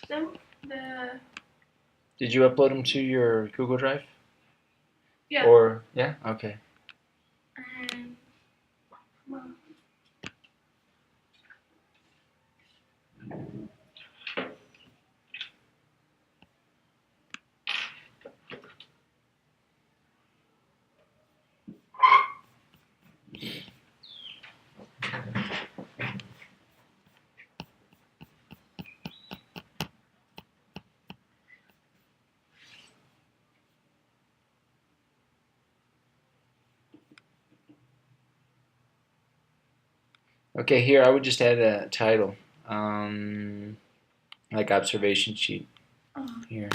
them. The Did you upload them to your Google Drive? Yeah. Or yeah, okay. And well, Okay, here I would just add a title, like observation sheet here.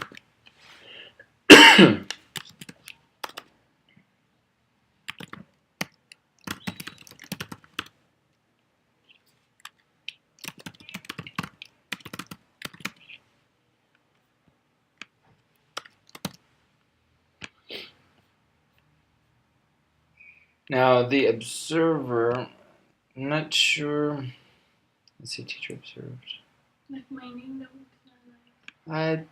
Now the observer, I'm not sure. Let's see, teacher observed. like my name. I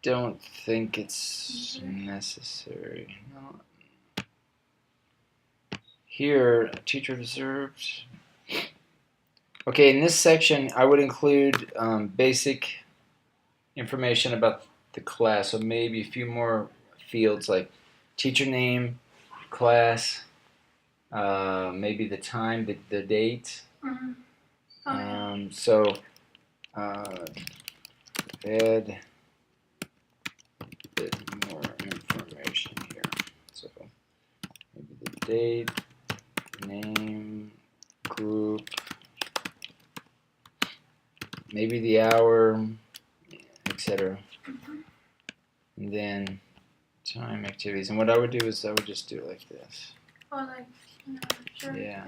don't think it's necessary. No. Here, teacher observed. Okay, in this section, I would include basic information about the class, so maybe a few more fields like teacher name, class, maybe the time, the date. Mm-hmm. Oh, yeah. So add a bit more information here. So maybe the date, name, group, maybe the hour, etc. Mm-hmm. And then time, activities. And what I would do is I would just do it like this. Oh, like, sure. Yeah.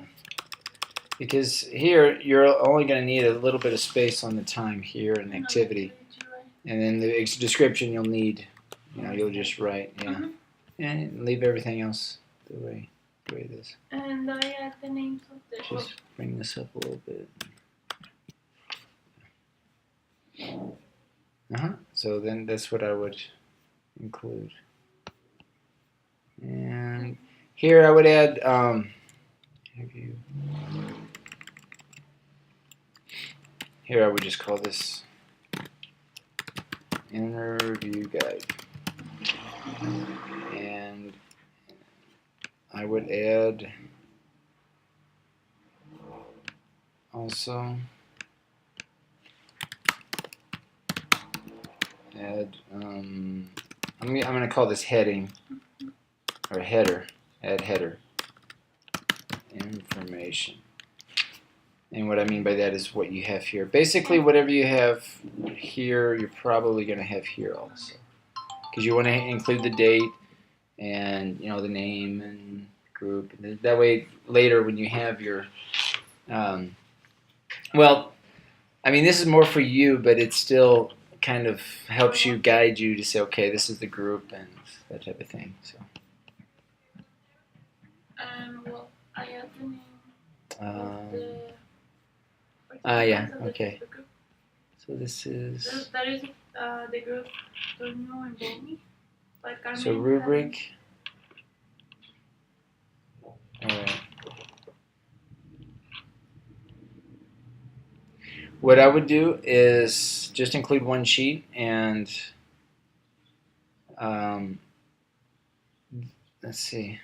Because here you're only going to need a little bit of space on the time here and activity. And then the description you'll need, you'll just write, yeah. Mm-hmm. And leave everything else the way it is. And I add the names of the book. Just bring this up a little bit. So then that's what I would include. And here I would add here I would just call this interview guide. And I would add also I'm going to call this heading or header. Add header information. And what I mean by that is what you have here. Basically, whatever you have here, you're probably going to have here also, because you want to include the date and the name and group. That way, later when you have your, well, I mean, this is more for you, but it still kind of helps you guide you to say, okay, this is the group and that type of thing. So. Well, I have the name. Yeah, okay. So this is... That is the group Torno and Boni. So rubric. Alright. What I would do is just include one sheet and let's see.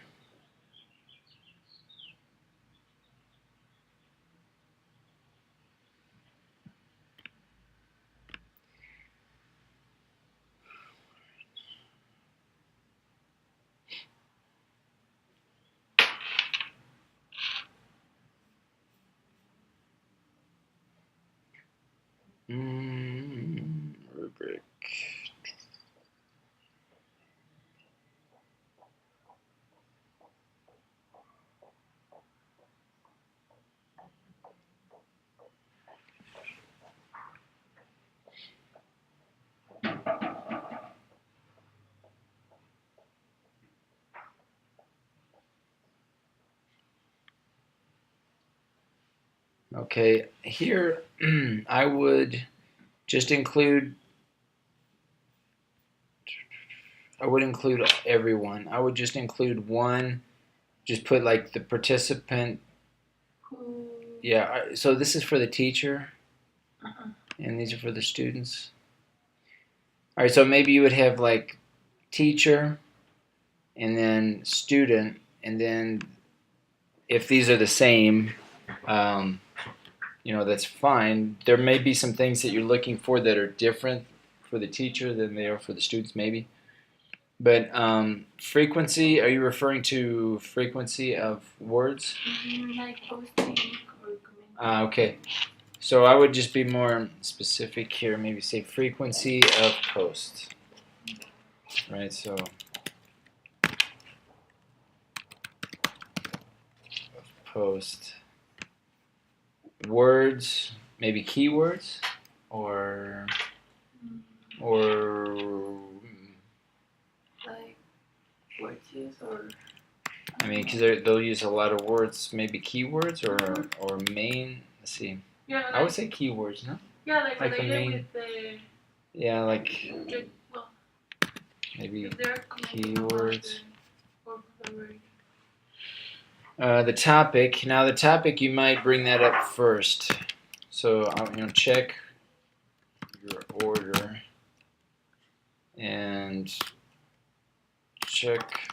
Rubric. Okay, here I would just include I would include everyone. I would just include one. Just put like the participant. Who? Yeah. So this is for the teacher, Uh-huh. and these are for the students. All right. So maybe you would have like teacher, and then student, and then if these are the same, that's fine. There may be some things that you're looking for that are different for the teacher than they are for the students, maybe. But frequency, are you referring to frequency of words? Like posting or commenting. Okay. So I would just be more specific here. Maybe say frequency of posts. Right, so post. Words, maybe keywords, or like words use or. I mean, because they'll use a lot of words, maybe keywords or main. Let's see. Yeah. Like, I would say keywords, no? Yeah, like the related main. With the. Yeah, like Well, maybe if they're keywords. The The topic. Now, the topic, you might bring that up first. So, check your order and check.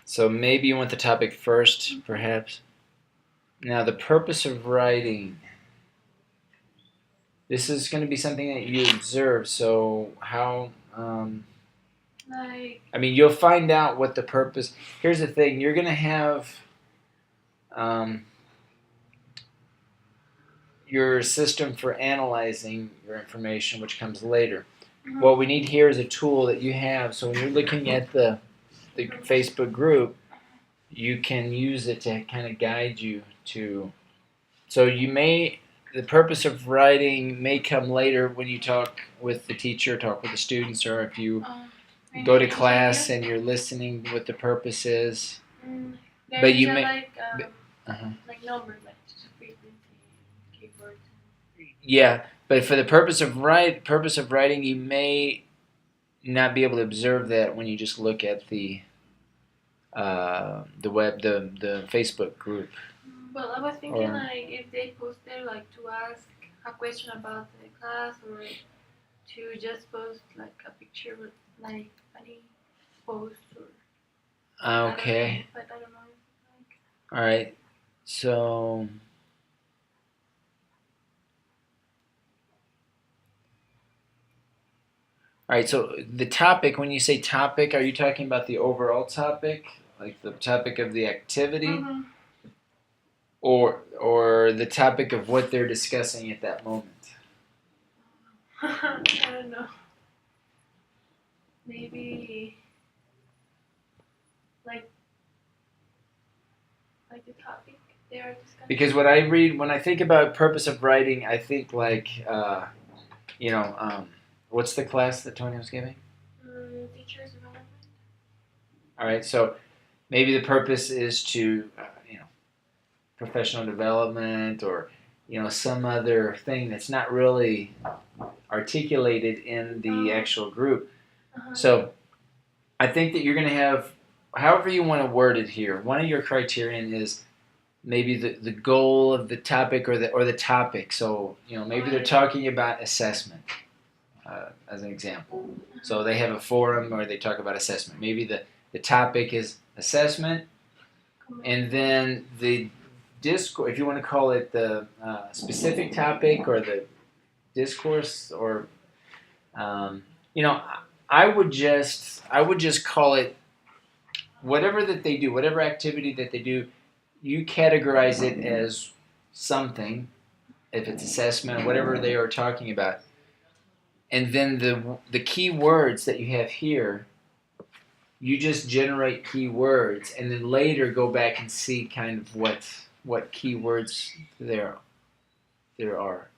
So maybe you want the topic first, perhaps. Now, the purpose of writing. This is going to be something that you observe. So how? I mean, you'll find out what the purpose. Here's the thing: you're going to have your system for analyzing your information, which comes later. Mm-hmm. What we need here is a tool that you have. So when you're looking at the Facebook group, you can use it to kind of guide you to. So the purpose of writing may come later when you talk with the teacher, talk with the students, or if you go to class and you're listening what the purpose is. But you may like numbers, like frequency, keywords. Yeah, but for the purpose of writing, you may not be able to observe that when you just look at the Facebook group. Well, I was thinking like if they post there like to ask a question about the class or to just post like a picture with like any post or. Okay. But I don't know. All right. So. All right, so the topic, when you say topic, are you talking about the overall topic, like the topic of the activity, mm-hmm. or the topic of what they're discussing at that moment? I don't know. Maybe like the topic they are discussing. Because when I think about purpose of writing, I think like, what's the class that Tony was giving? Teachers development. All right, so maybe the purpose is to, professional development or, some other thing that's not really articulated in the actual group. Uh-huh. So I think that you're going to have, however you want to word it here, one of your criterion is maybe the goal of the topic or the topic. So, maybe they're talking about assessment. As an example. So they have a forum where they talk about assessment. Maybe the topic is assessment, and then the discourse, if you want to call it the specific topic or the discourse, or I would just call it whatever that they do, whatever activity that they do. You categorize it as something, if it's assessment, whatever they are talking about. And then the key words that you have here, you just generate key words, and then later go back and see kind of what key words there are.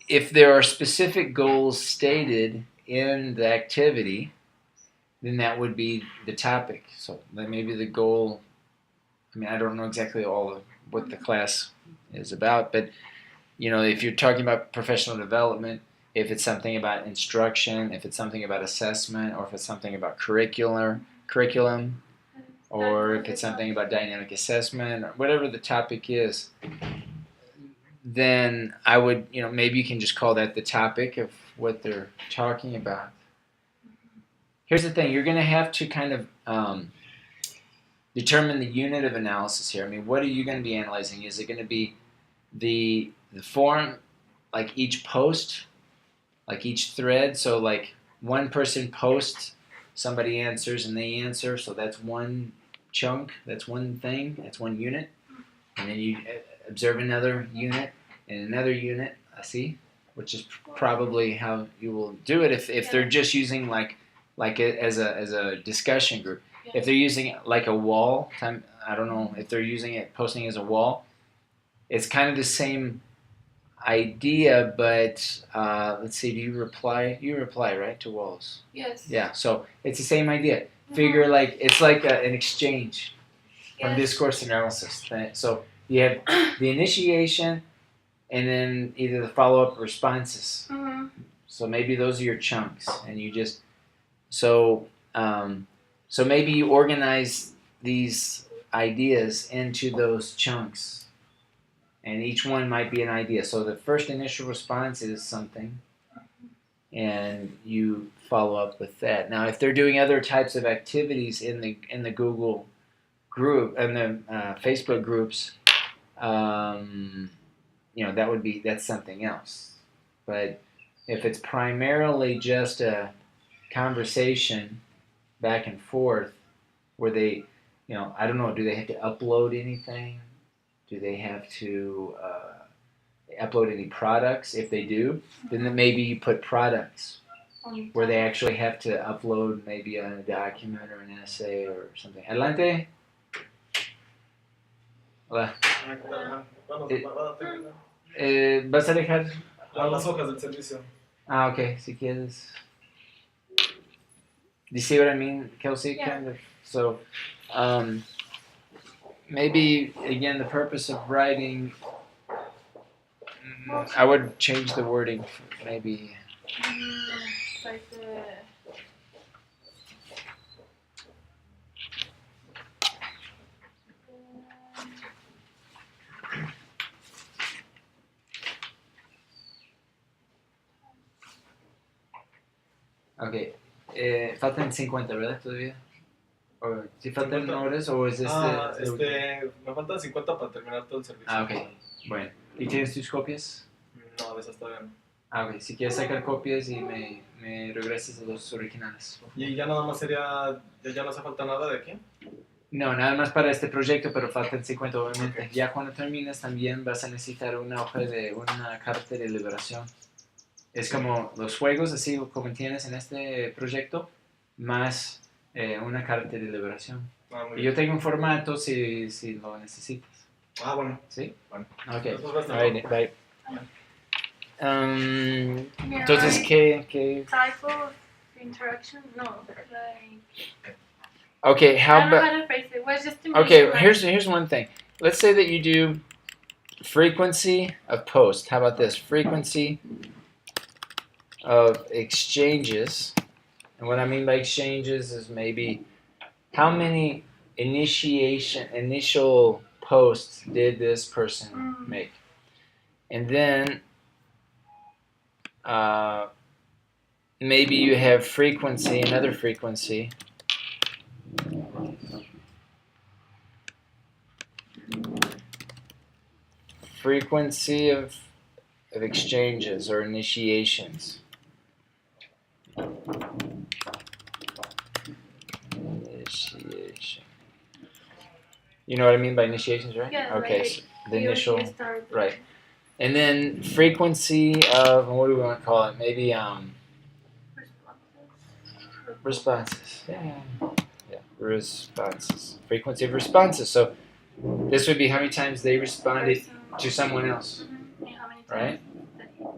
If there are specific goals stated in the activity, then that would be the topic. So then maybe the goal I mean, I don't know exactly all of what the class is about, but if you're talking about professional development, if it's something about instruction, if it's something about assessment, or if it's something about curriculum, or if it's something about dynamic assessment, or whatever the topic is, then I would, maybe you can just call that the topic of what they're talking about. Here's the thing, you're going to have to kind of determine the unit of analysis here. I mean, what are you going to be analyzing? Is it going to be the form, like each post, like each thread? So like one person posts, somebody answers, and they answer, so that's one chunk, that's one thing, that's one unit. And then you observe another unit and another unit, which is probably how you will do it if they're just using like it as a discussion group. Yeah. If they're using it like a wall, I don't know if they're using it, posting as a wall, it's kind of the same idea, but let's see, do you reply? You reply, right, to walls? Yes. Yeah, so it's the same idea. Figure like, it's like an exchange from discourse analysis. So you have the initiation and then either the follow-up or responses. Mm-hmm. So maybe those are your chunks, and you just, so maybe you organize these ideas into those chunks. And each one might be an idea. So the first initial response is something, and you follow up with that. Now, if they're doing other types of activities in the Google group and the Facebook groups, that's something else. But if it's primarily just a conversation back and forth, where they, I don't know, do they have to upload anything? Do they have to upload any products? If they do, then maybe you put products where they actually have to upload maybe a document or an essay or something. Adelante. Hola. ¿Vas a dejar las hojas del servicio? Ah, okay. Si quieres. Do you see what I mean, Kellcy? Yeah. Kind of. So, maybe, again, the purpose of writing, I would change the wording, maybe. Like Ok. Faltan 50, ¿verdad? Todavía. ¿O si faltan 50. horas o es me faltan 50 para terminar todo el servicio. Ah, ok. Bueno. ¿Y tienes tus copias? No, de esas todavía no. Ah, ok. Si quieres sacar copias y me regresas a los originales. ¿Y ya nada más sería, ya no hace falta nada de aquí? No, nada más para este proyecto, pero faltan 50 obviamente. Okay. Ya cuando termines también vas a necesitar una hoja de una carta de liberación. Es como los juegos, así como tienes en este proyecto, más una carta de liberación. Y yo tengo un formato si lo necesitas. Ah, bueno. ¿Sí? Bueno. Ok. Right, bye. Entonces, ¿qué? Type of interaction? No, like... Okay, I don't know how to phrase it. What's just to make Okay, sure, here's one thing. Let's say that you do frequency of post. How about this? Frequency of exchanges. And what I mean by exchanges is maybe how many initial posts did this person make? And then maybe you have frequency, another frequency. Frequency of exchanges or initiations. Initiation. You know what I mean by initiations, right? Yeah, okay, like so the initial, start. Right. And then frequency of, what do we want to call it? Maybe responses. Yeah. Responses. Frequency of responses. So this would be how many times they responded to someone else. Right?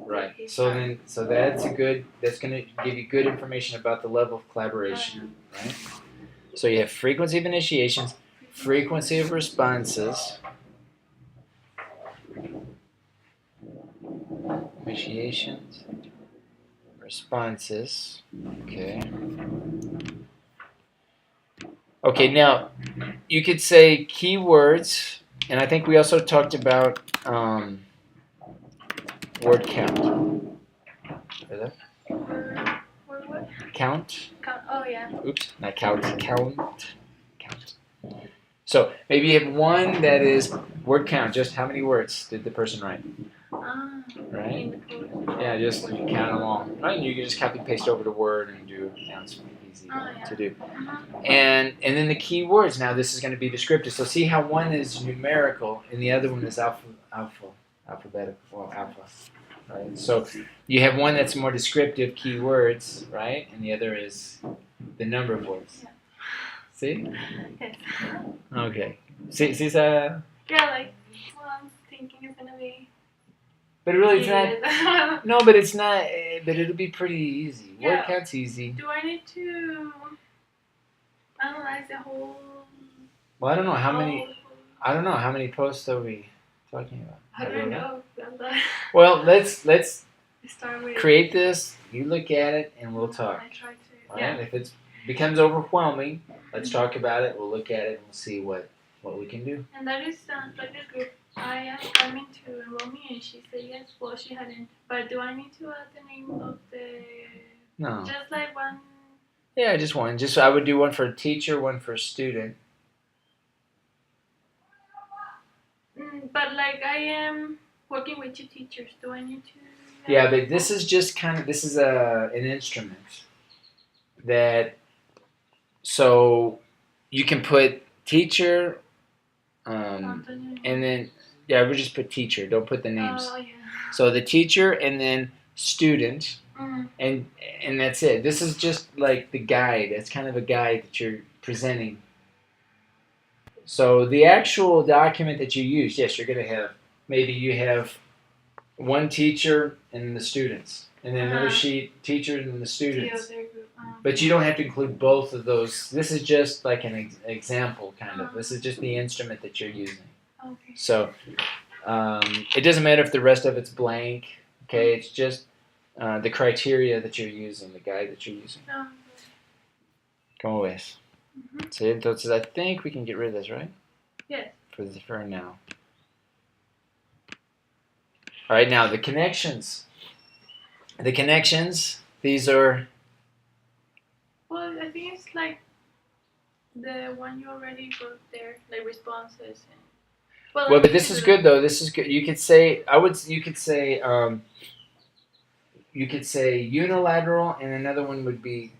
Right. So that's going to give you good information about the level of collaboration, right? So you have frequency of initiations, frequency of responses, initiations, responses. Okay, now you could say keywords, and I think we also talked about word count. Or what? Count. Oh yeah. Oops, not count. Count. So maybe you have one that is word count. Just how many words did the person write? Right? Yeah, just count them all. Right? And you can just copy and paste over to Word and do counts. Easy to do. And then the key words. Now this is going to be descriptive. So see how one is numerical and the other one is alphabetical. Well, alpha. Right? So you have one that's more descriptive, keywords, right? And the other is the number of words. Yeah. See? Yes. Okay. See, Yeah, like, well, I'm thinking it's gonna be. but really it's not. No, but it's not. But it'll be pretty easy. Yeah. Word count's easy. Do I need to analyze the whole? Well, I don't know how many. I don't know how many posts are we talking about. I don't know. Well, let's Start with create this. You look at it, and we'll talk. I try to. All Yeah. right? If it becomes overwhelming, let's talk about it. We'll look at it and we'll see what we can do. And that is like a group. I asked Carmen to enroll me, and she said yes. Well, she hadn't. But do I need to add the name of the? No. Just like one. Yeah, just one. Just I would do one for a teacher, one for a student. But like I am working with 2 teachers. Do I need to? Yeah, but this is just an instrument that. So you can put teacher, and then we'll just put teacher. Don't put the names. Oh, yeah. So the teacher and then student, and that's it. This is just like the guide. It's kind of a guide that you're presenting. So the actual document that you use, yes, you're going to have, maybe you have one teacher and the students, and then another sheet, teacher and the students. But you don't have to include both of those. This is just like an example, kind of. This is just the instrument that you're using. Okay. So it doesn't matter if the rest of it's blank. Okay, it's just the criteria that you're using, the guide that you're using. Como ves? So entonces I think we can get rid of this, right? Yes. For now. All right, now the connections. The connections. These are. Well, I think it's like the one you already wrote there, like responses. Well, but this is good though. This is good. You could say you could say unilateral, and another one would be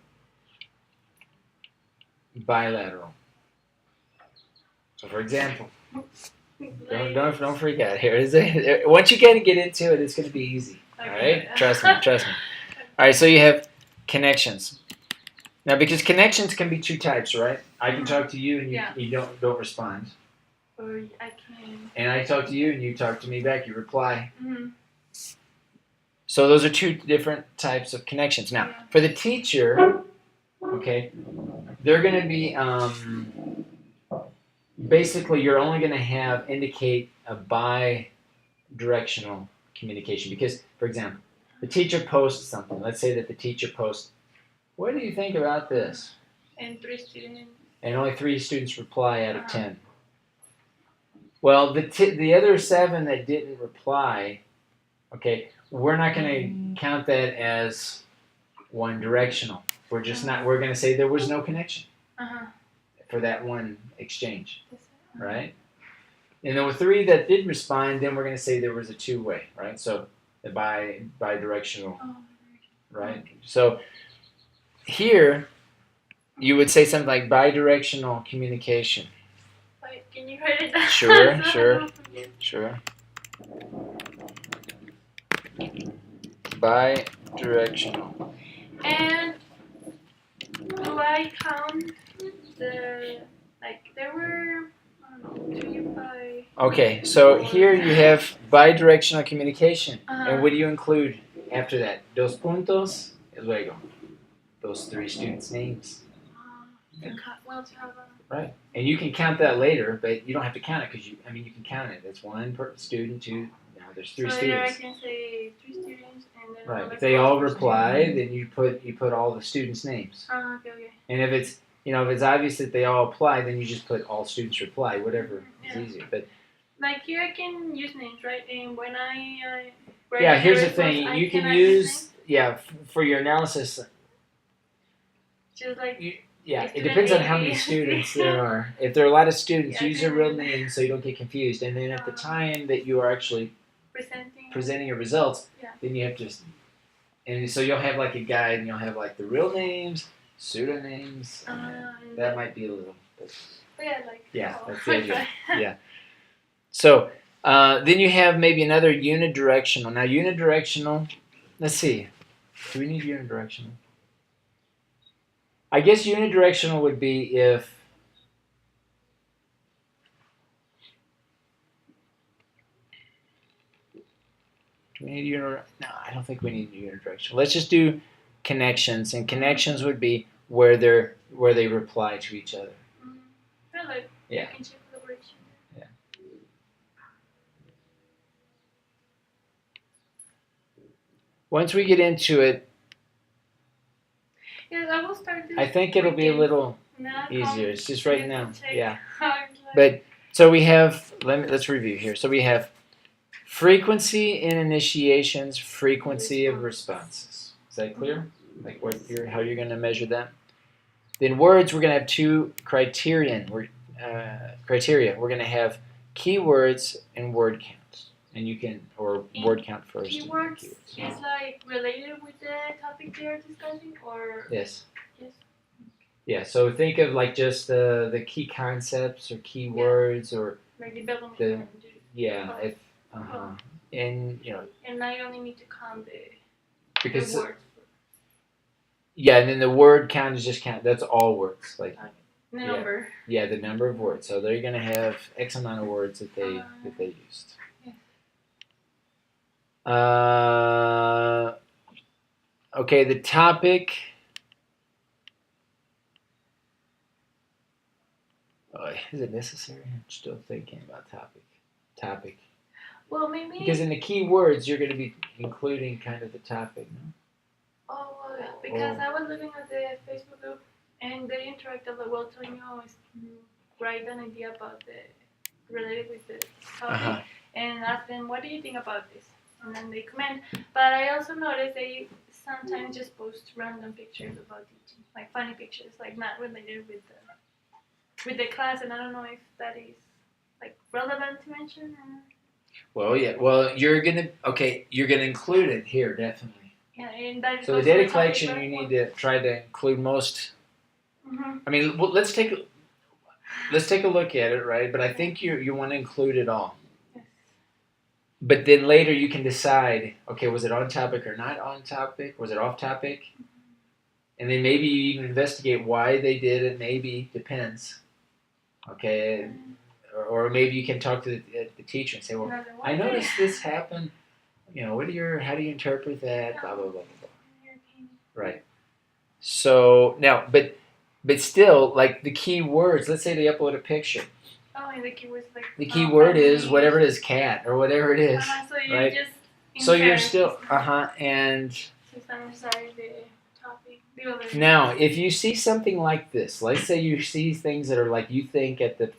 bilateral. So, for example, don't freak out here. Once you kind of get into it, it's going to be easy. Okay. All right, trust me. All right, so you have connections. Now, because connections can be 2 types, right? I can talk to you and you don't respond. Or I can. And I talk to you and you talk to me back. You reply. Mm-hmm. So those are 2 different types of connections. Now, for the teacher, okay, they're going to be basically you're only going to indicate a bi-directional communication. Because, for example, the teacher posts something. Let's say that the teacher posts, "What do you think about this?" And 3 students. And only 3 students reply out of 10. Well, the other 7 that didn't reply, okay, we're not going to count that as one directional. We're just not. We're going to say there was no connection for that one exchange, right? And there were 3 that did respond. Then we're going to say there was a 2-way, right? So the bi-directional, right? So here you would say something like bi-directional communication. Wait, can you write it down? Sure. Bi-directional. And do I count there were, I don't know, 2 by... Okay, so here you have bi-directional communication. And what do you include after that? Dos puntos, y luego. Those 3 students' names. To have a Right, and you can count that later, but you don't have to count it because you can count it. It's one per student, two. Now there's three so students. I can say 3 students and then Right. If they all reply, then you put all the students' names. Okay. And if it's if it's obvious that they all apply, then you just put all students reply, whatever is easier. But like here I can use names, right? And when I here's the thing: you can use for your analysis. Just like it depends on how many students there are. If there are a lot of students, use your real name so you don't get confused. And then at the time that you are actually presenting your results, then you have to. And so you'll have like a guide, and you'll have like the real names, pseudonyms. That might be a little. But, that's the idea. Yeah. So then you have maybe another unidirectional. Now unidirectional. Let's see. Do we need unidirectional? I guess unidirectional would be if. Do we need unidirectional? No, I don't think we need unidirectional. Let's just do connections, and connections would be where they reply to each other. Really? Yeah. Yeah. Once we get into it, I will start this. I think it'll be a little easier. It's just right now. Yeah. But so we have. Let's review here. So we have frequency in initiations, frequency of responses. Is that clear? Like how you're going to measure that? Then words, we're going to have two criteria. We're going to have keywords and word counts, and you can word count first. Keywords is like related with the topic they are discussing, or yes. Yeah. So think of like just the key concepts or keywords or like development. And And I only need to count the words. Yeah, and then the word count is just count. That's all words. Like the number. Yeah, the number of words. So they're gonna have X amount of words that they used. Okay, the topic. Is it necessary? I'm still thinking about topic. Well, maybe because in the key words you're going to be including kind of the topic, no? Because I was looking at the Facebook group and they interact a lot. Well, Tonyo is write an idea about related with the topic and ask them, what do you think about this? And then they comment. But I also noticed they sometimes just post random pictures about teaching, like funny pictures, like not related with the class. And I don't know if that is like relevant to mention. Well, yeah. Well, you're gonna include it here definitely. Yeah, and that so the data collection, you need to try to include most. Mm-hmm. I mean, let's take a look at it, right? But I think you want to include it all. Yes. But then later you can decide, okay, was it on topic or not on topic? Was it off topic? Mm-hmm. And then maybe you even investigate why they did it. Maybe depends. Okay. Mm-hmm. Or maybe you can talk to the teacher and say, well, I noticed this happened. How do you interpret that? Blah, blah, blah, blah, blah. Right. So, now, but still, like the key words, let's say they upload a picture. Oh, and the key word is like... The key word is whatever it is, cat, or whatever it is. So you right? So you're still, and... the topic. Now, if you see something like this, let's say you see things that are like you think at the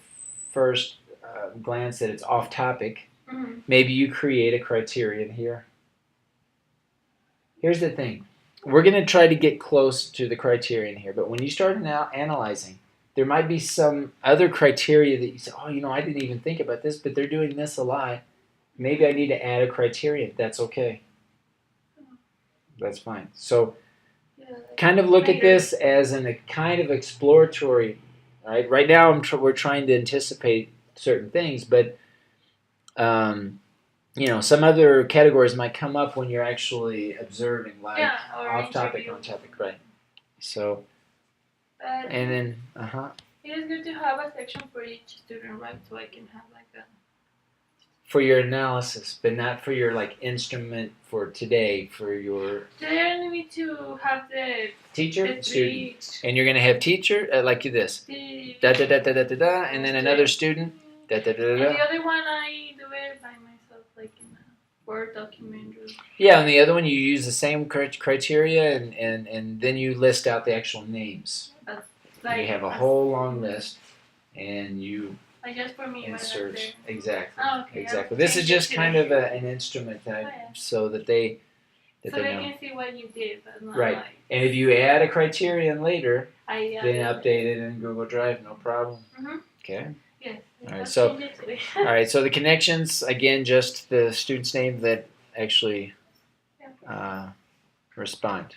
first glance that it's off topic, mm-hmm. Maybe you create a criterion here. Here's the thing. We're going to try to get close to the criterion here, but when you start now analyzing, there might be some other criteria that you say, I didn't even think about this, but they're doing this a lot. Maybe I need to add a criterion. That's okay. That's fine. So kind of look at this as a kind of exploratory, right? Right now we're trying to anticipate certain things, but some other categories might come up when you're actually observing, like off topic, on topic, right? So, and then, It is good to have a section for each student, right? So I can have like for your analysis, but not for your like instrument for today, for your Today I need to have the teacher, the student. three. And you're going to have teacher like this. The, Da da da da da da da, and then another student. Da da da da and da. the other one I do it by myself, like in a Word document. Yeah, and the other one you use the same criteria, and then you list out the actual names. Like, you have a whole long list, and you like just for me. insert exactly. Oh, okay. Exactly. This is just kind of an instrument that, so that they so they they know. can see what you did, but not Right. like. And if you add a criterion later, then update it in Google Drive, no problem. Mm-hmm. Okay. Yes. All right. So, all right. So the connections again, just the student's name that actually respond.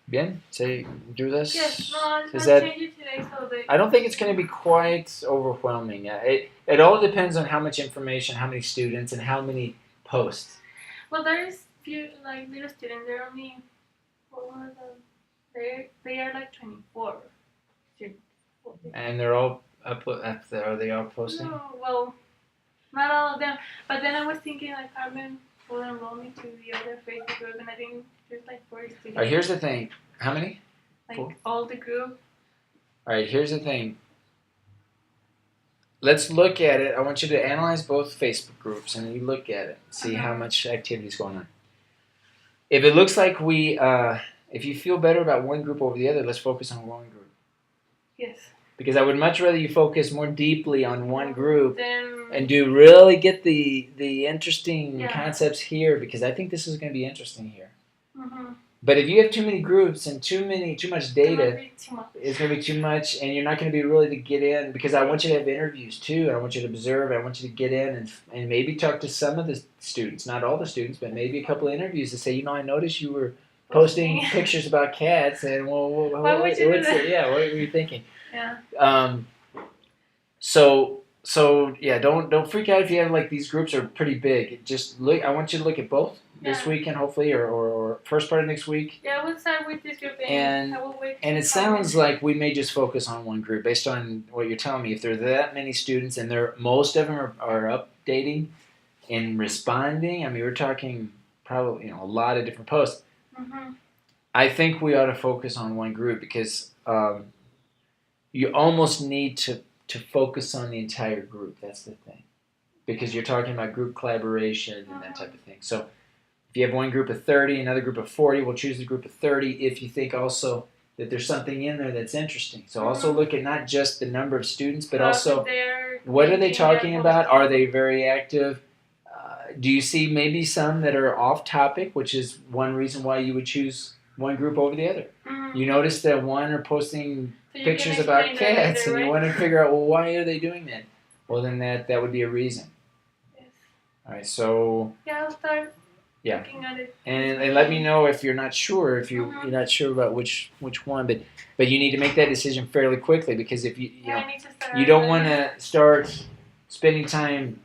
Bien, say do this. Yes, no, I'll Is change that? it today so that. I don't think it's going to be quite overwhelming. It all depends on how much information, how many students, and how many posts. Well, there's few like little students. They're only they are like 24 students. And they're all are they all posting? No, well, not all of them. But then I was thinking like Carmen will enroll me to the other Facebook group, and I think there's like 40 students. All right, here's the thing. How many? Like 4? all the group. All right, here's the thing. Let's look at it. I want you to analyze both Facebook groups, and you look at it, see how much activity is going on. If it looks like if you feel better about one group over the other, let's focus on one group. Yes. Because I would much rather you focus more deeply on one group Then, and really get the interesting Yeah. concepts here, because I think this is going to be interesting here. mm-hmm. But if you have too many groups and too much data, Too much. it's going to be too much, and you're not going to be really to get in, because I want you to have interviews too, and I want you to observe, I want you to get in and maybe talk to some of the students, not all the students, but maybe a couple of interviews to say, I noticed you were posting pictures about cats, and well, Why would you do that? Yeah, what were you thinking? Yeah. So yeah, don't freak out if you have like these groups are pretty big. Just look. I want you to look at both this weekend, hopefully, or first part of next week. Yeah, I will start with this group, And I will wait. And it sounds like we may just focus on one group based on what you're telling me. If there are that many students and most of them are updating and responding, I mean, we're talking probably a lot of different posts. Mm-hmm. I think we ought to focus on one group because you almost need to focus on the entire group. That's the thing, because you're talking about group collaboration and that type of thing. So if you have one group of 30, another group of 40, we'll choose the group of 30 if you think also that there's something in there that's interesting. So also look at not just the number of students, but also what are they talking about? Are they very active? Do you see maybe some that are off topic, which is one reason why you would choose one group over the other? Mm-hmm. You notice that one are posting pictures about cats, and you want to figure out, well, why are they doing that? Well, then that would be a reason. Yes. All right, so yeah, I'll start yeah, looking at it. and let me know if you're not sure, if you're not sure about which one, but you need to make that decision fairly quickly, because if you I need to start you don't want to start spending time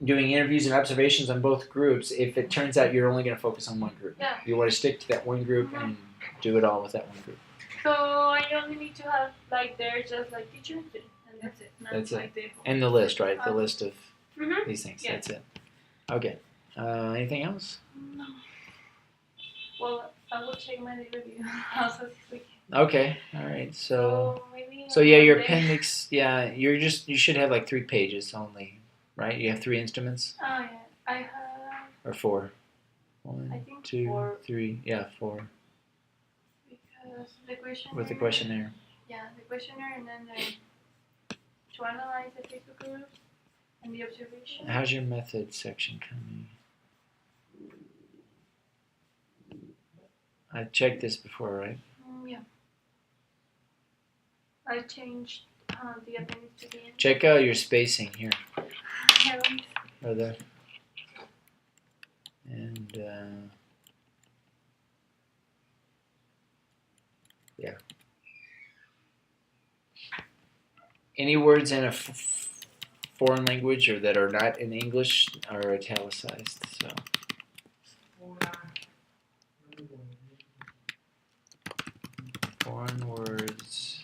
doing interviews and observations on both groups if it turns out you're only going to focus on one group. Yeah. You want to stick to that one group and do it all with that one group. So I only need to have like there's just like teacher and that's it. That's like it. And the list, right? The list of Mm-hmm. these things. Yeah. That's it. Okay. Anything else? No. Well, I will check my review also this week. Okay. All right. So maybe yeah, your appendix. Yeah, you should have like 3 pages only, right? You have 3 instruments. Oh yeah, I have. Or 4. 1, I think 2, 4. 3. Yeah, 4. Because the questionnaire. With the questionnaire. Yeah, the questionnaire, and then to analyze the Facebook groups and the observation. How's your method section coming? I checked this before, right? Yeah. I changed the appendix to the end. Check out your spacing here. Or there. And yeah. Any words in a foreign language or that are not in English are italicized. So. Foreign words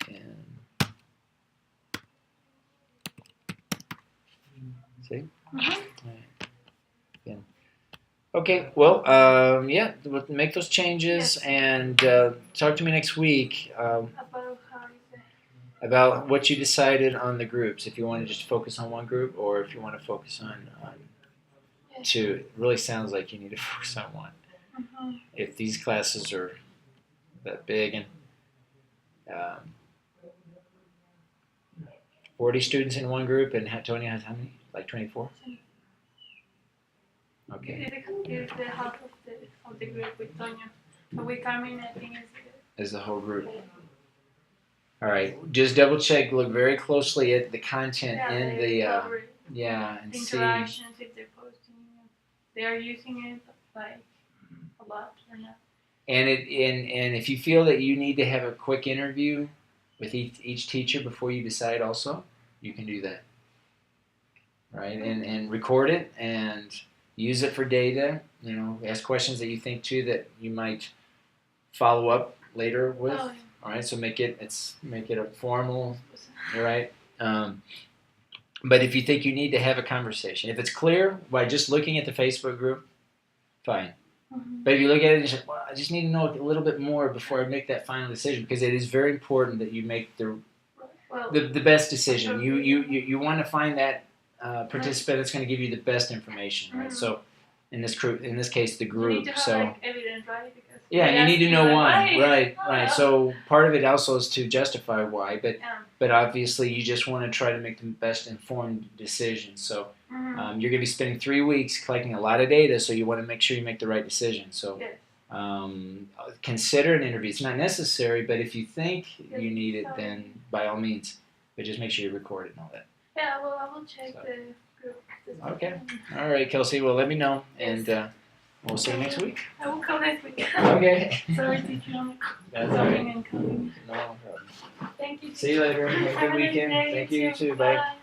in Mhm. Okay, well, yeah, we'll make those changes Yes. and talk to me next week About how is it? about what you decided on the groups. If you want to just focus on one group, or if you want to focus on Yes. two. It really sounds like you need to focus on one. Mhm. If these classes are that big and um, 40 students in one group, and Tony has how many? Like 24? Okay. It's the half of the group with Tonya. But with Carmen, I think As the whole group. All right. Just double check. Look very closely at the content in the and see. Interactions, if they're posting, they are using it like a lot or not. And if you feel that you need to have a quick interview with each teacher before you decide, also you can do that. Right. And record it and use it for data. You know, ask questions that you think too that you might follow up later with. Oh, yeah. All right, so make it a formal, all right. But if you think you need to have a conversation, if it's clear by just looking at the Facebook group, fine. Mm-hmm. But if you look at it and say, well, I just need to know a little bit more before I make that final decision, because it is very important that you make the best decision. You want to find that participant that's going to give you the best information, right? Mm-hmm. So in this case, the group. You need to have, so like, evidence, right? Because yeah, and you need to know why. Right. So part of it also is to justify why, but obviously you just want to try to make the best informed decision. So you're going to be spending 3 weeks collecting a lot of data, so you want to make sure you make the right decision. So consider an interview. It's not necessary, but if you think you need it, then by all means. But just make sure you record it and all that. Yeah, well, I will check the group. Okay. All right, Kellcy. Well, let me know, and we'll see you next week. I will come next week. Okay. Sorry, teacher. That's all right. And coming. No problem. Thank you. See you later. Have a good weekend. Nice day. Thank you, you too. Bye. Bye.